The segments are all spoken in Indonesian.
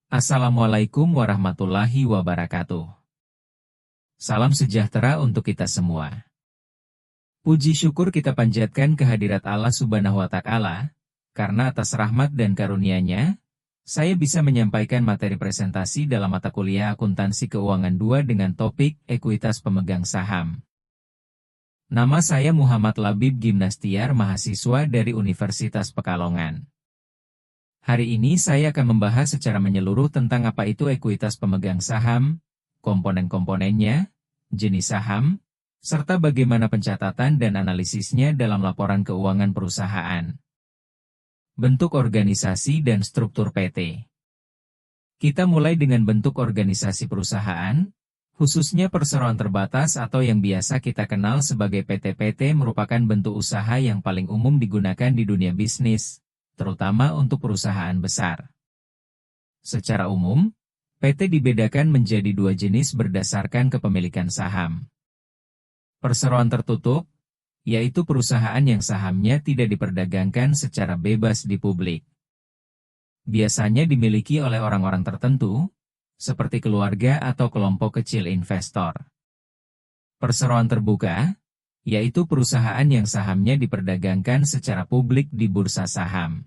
Assalamualaikum warahmatullahi wabarakatuh. Salam sejahtera untuk kita semua. Puji syukur kita panjatkan kehadirat Allah Subhanahu wa Ta'ala, karena atas rahmat dan karunia-Nya, saya bisa menyampaikan materi presentasi dalam mata kuliah Akuntansi Keuangan 2 dengan topik Ekuitas Pemegang Saham. Nama saya Muhammad Labib Gimnastiar, mahasiswa dari Universitas Pekalongan. Hari ini saya akan membahas secara menyeluruh tentang apa itu ekuitas pemegang saham, komponen-komponennya, jenis saham, serta bagaimana pencatatan dan analisisnya dalam laporan keuangan perusahaan. Bentuk organisasi dan struktur PT. Kita mulai dengan bentuk organisasi perusahaan, khususnya perseroan terbatas atau yang biasa kita kenal sebagai PT. PT merupakan bentuk usaha yang paling umum digunakan di dunia bisnis, terutama untuk perusahaan besar. Secara umum, PT dibedakan menjadi dua jenis berdasarkan kepemilikan saham. Perseroan tertutup, yaitu perusahaan yang sahamnya tidak diperdagangkan secara bebas di publik. Biasanya dimiliki oleh orang-orang tertentu, seperti keluarga atau kelompok kecil investor. Perseroan terbuka, yaitu perusahaan yang sahamnya diperdagangkan secara publik di bursa saham.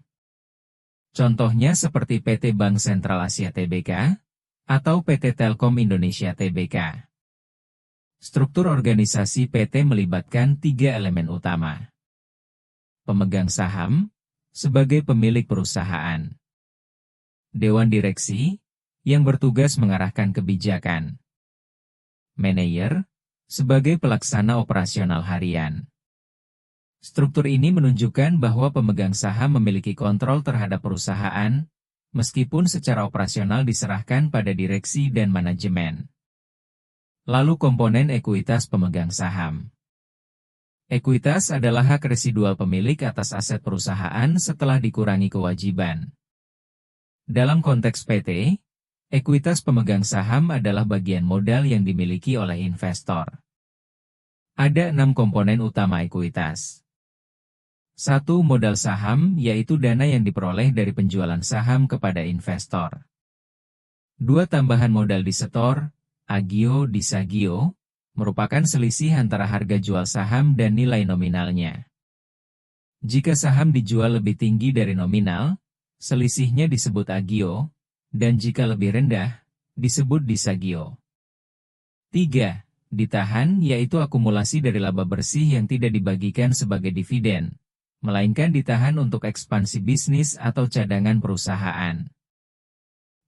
Contohnya seperti PT Bank Sentral Asia Tbk, atau PT Telkom Indonesia Tbk. Struktur organisasi PT melibatkan tiga elemen utama. Pemegang saham, sebagai pemilik perusahaan. Dewan direksi, yang bertugas mengarahkan kebijakan. Manajer, sebagai pelaksana operasional harian. Struktur ini menunjukkan bahwa pemegang saham memiliki kontrol terhadap perusahaan, meskipun secara operasional diserahkan pada direksi dan manajemen. Lalu komponen ekuitas pemegang saham. Ekuitas adalah hak residual pemilik atas aset perusahaan setelah dikurangi kewajiban. Dalam konteks PT, ekuitas pemegang saham adalah bagian modal yang dimiliki oleh investor. Ada 6 komponen utama ekuitas. 1. Modal saham, yaitu dana yang diperoleh dari penjualan saham kepada investor. 2. Tambahan modal disetor, agio disagio, merupakan selisih antara harga jual saham dan nilai nominalnya. Jika saham dijual lebih tinggi dari nominal, selisihnya disebut agio, dan jika lebih rendah, disebut disagio. 3. Ditahan, yaitu akumulasi dari laba bersih yang tidak dibagikan sebagai dividen, melainkan ditahan untuk ekspansi bisnis atau cadangan perusahaan.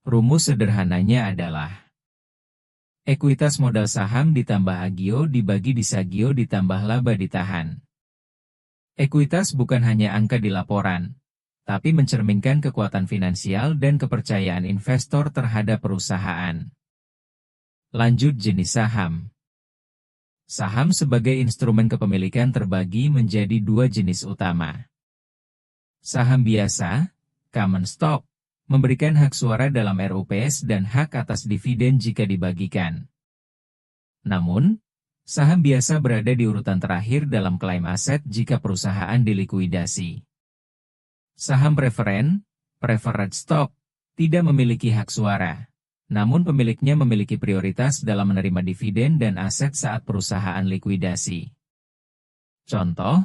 Rumus sederhananya adalah ekuitas modal saham ditambah agio dibagi disagio ditambah laba ditahan. Ekuitas bukan hanya angka di laporan, tapi mencerminkan kekuatan finansial dan kepercayaan investor terhadap perusahaan. Lanjut jenis saham. Saham sebagai instrumen kepemilikan terbagi menjadi 2 jenis utama. Saham biasa, common stock, memberikan hak suara dalam RUPS dan hak atas dividen jika dibagikan. Namun, saham biasa berada di urutan terakhir dalam klaim aset jika perusahaan dilikuidasi. Saham preferen, preferred stock, tidak memiliki hak suara. Namun pemiliknya memiliki prioritas dalam menerima dividen dan aset saat perusahaan likuidasi. Contoh,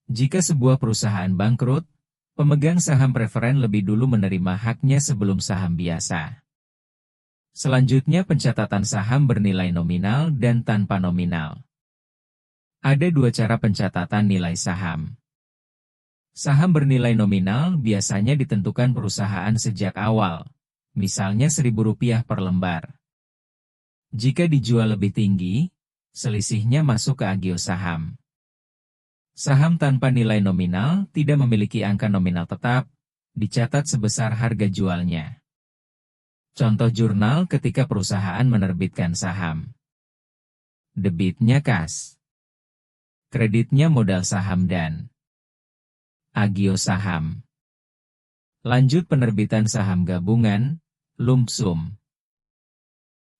jika sebuah perusahaan bangkrut, pemegang saham preferen lebih dulu menerima haknya sebelum saham biasa. Selanjutnya pencatatan saham bernilai nominal dan tanpa nominal. Ada 2 cara pencatatan nilai saham. Saham bernilai nominal biasanya ditentukan perusahaan sejak awal. Misalnya Rp1.000 per lembar. Jika dijual lebih tinggi, selisihnya masuk ke agio saham. Saham tanpa nilai nominal tidak memiliki angka nominal tetap, dicatat sebesar harga jualnya. Contoh jurnal ketika perusahaan menerbitkan saham. Debitnya kas. Kreditnya modal saham dan agio saham. Lanjut penerbitan saham gabungan, lump sum.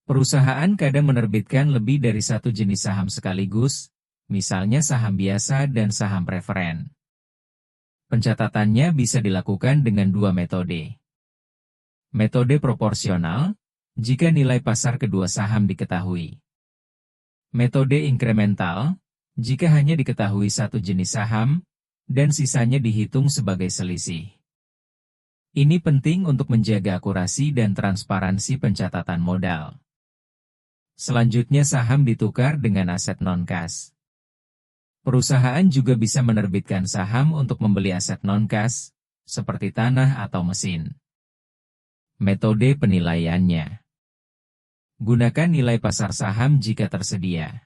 Perusahaan kadang menerbitkan lebih dari 1 jenis saham sekaligus, misalnya saham biasa dan saham preferen. Pencatatannya bisa dilakukan dengan 2 metode. Metode proporsional, jika nilai pasar kedua saham diketahui. Metode inkremental, jika hanya diketahui satu jenis saham, dan sisanya dihitung sebagai selisih. Ini penting untuk menjaga akurasi dan transparansi pencatatan modal. Selanjutnya saham ditukar dengan aset non-kas. Perusahaan juga bisa menerbitkan saham untuk membeli aset non-kas, seperti tanah atau mesin. Metode penilaiannya. Gunakan nilai pasar saham jika tersedia.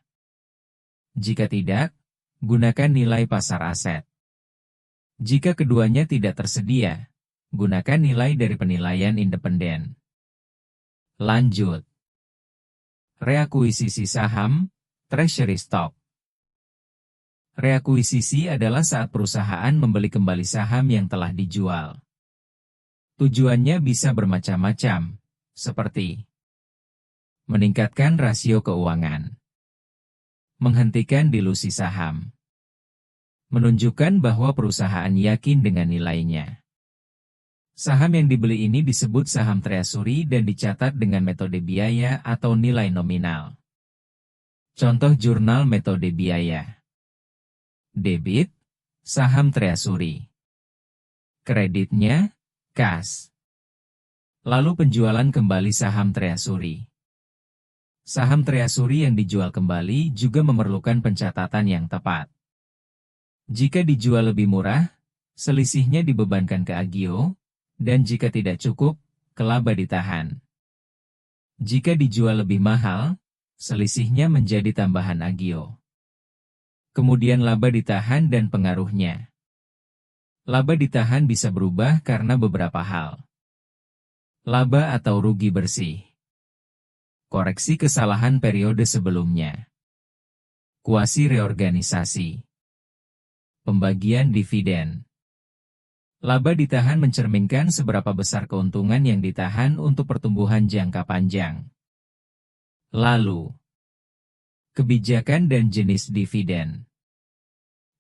Jika tidak, gunakan nilai pasar aset. Jika keduanya tidak tersedia, gunakan nilai dari penilaian independen. Lanjut. Reakuisisi saham, treasury stock. Reakuisisi adalah saat perusahaan membeli kembali saham yang telah dijual. Tujuannya bisa bermacam-macam, seperti meningkatkan rasio keuangan, menghentikan dilusi saham, menunjukkan bahwa perusahaan yakin dengan nilainya. Saham yang dibeli ini disebut saham treasury dan dicatat dengan metode biaya atau nilai nominal. Contoh jurnal metode biaya. Debit, saham treasury. Kreditnya, kas. Lalu penjualan kembali saham treasury. Saham treasury yang dijual kembali juga memerlukan pencatatan yang tepat. Jika dijual lebih murah, selisihnya dibebankan ke agio, dan jika tidak cukup, ke laba ditahan. Jika dijual lebih mahal, selisihnya menjadi tambahan agio. Kemudian laba ditahan dan pengaruhnya. Laba ditahan bisa berubah karena beberapa hal. Laba atau rugi bersih. Koreksi kesalahan periode sebelumnya. Kuasi reorganisasi. Pembagian dividen. Laba ditahan mencerminkan seberapa besar keuntungan yang ditahan untuk pertumbuhan jangka panjang. Lalu, kebijakan dan jenis dividen.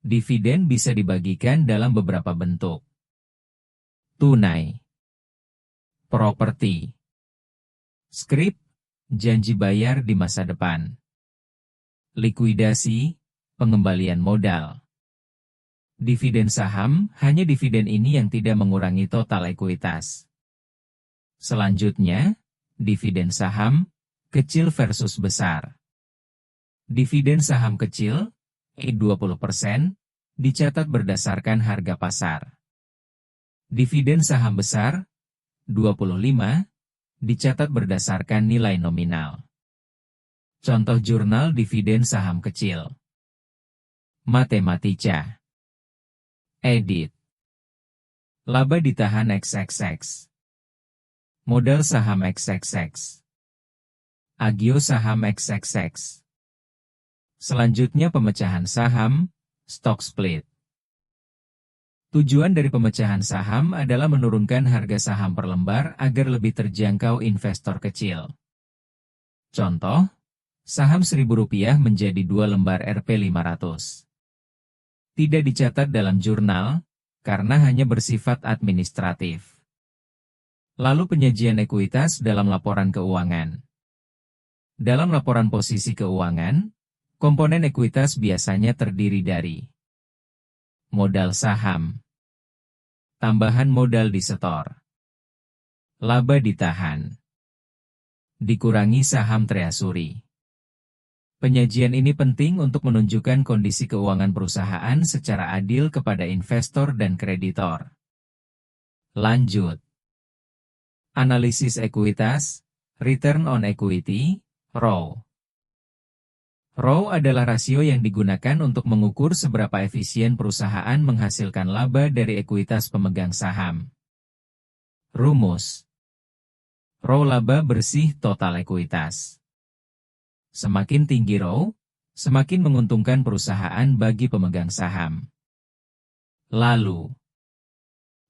Dividen bisa dibagikan dalam beberapa bentuk. Tunai, properti, skrip, janji bayar di masa depan, likuidasi, pengembalian modal. Dividen saham, hanya dividen ini yang tidak mengurangi total ekuitas. Selanjutnya, dividen saham, kecil versus besar. Dividen saham kecil, 20%, dicatat berdasarkan harga pasar. Dividen saham besar, 25%, dicatat berdasarkan nilai nominal. Contoh jurnal dividen saham kecil. Matematika. Edit. Laba ditahan XXX. Modal saham XXX. Agio saham XXX. Selanjutnya pemecahan saham, stock split. Tujuan dari pemecahan saham adalah menurunkan harga saham per lembar agar lebih terjangkau investor kecil. Contoh, saham Rp1.000 menjadi 2 lembar Rp500. Tidak dicatat dalam jurnal, karena hanya bersifat administratif. Lalu penyajian ekuitas dalam laporan keuangan. Dalam laporan posisi keuangan, komponen ekuitas biasanya terdiri dari modal saham, tambahan modal disetor, laba ditahan, dikurangi saham treasury. Penyajian ini penting untuk menunjukkan kondisi keuangan perusahaan secara adil kepada investor dan kreditor. Lanjut. Analisis ekuitas, return on equity, ROE. ROE adalah rasio yang digunakan untuk mengukur seberapa efisien perusahaan menghasilkan laba dari ekuitas pemegang saham. Rumus. ROE laba bersih total ekuitas. Semakin tinggi ROE, semakin menguntungkan perusahaan bagi pemegang saham. Lalu,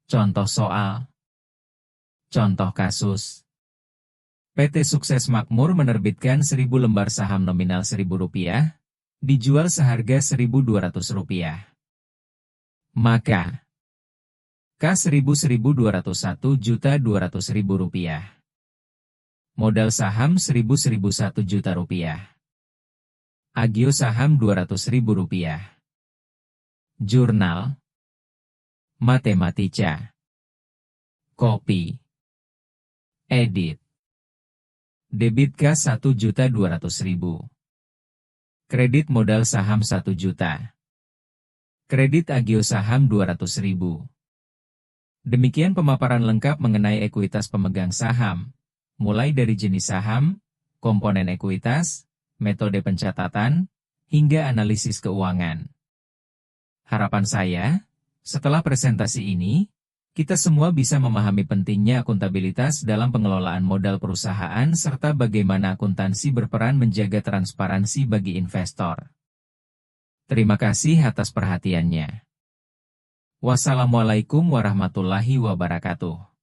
contoh soal. Contoh kasus. PT Sukses Makmur menerbitkan 1.000 lembar saham nominal Rp1.000, dijual seharga Rp1.200. Maka, K1000 rupiah. Modal saham 1.001 juta rupiah. Agio saham 200.000 rupiah. Jurnal Matematica. Kopi. Edit. Debit K 1.200.000. Kredit modal saham 1 juta. Kredit Agio saham 200.000. Demikian pemaparan lengkap mengenai ekuitas pemegang saham, mulai dari jenis saham, komponen ekuitas, metode pencatatan, hingga analisis keuangan. Harapan saya, setelah presentasi ini, kita semua bisa memahami pentingnya akuntabilitas dalam pengelolaan modal perusahaan serta bagaimana akuntansi berperan menjaga transparansi bagi investor. Terima kasih atas perhatiannya. Wassalamualaikum warahmatullahi wabarakatuh.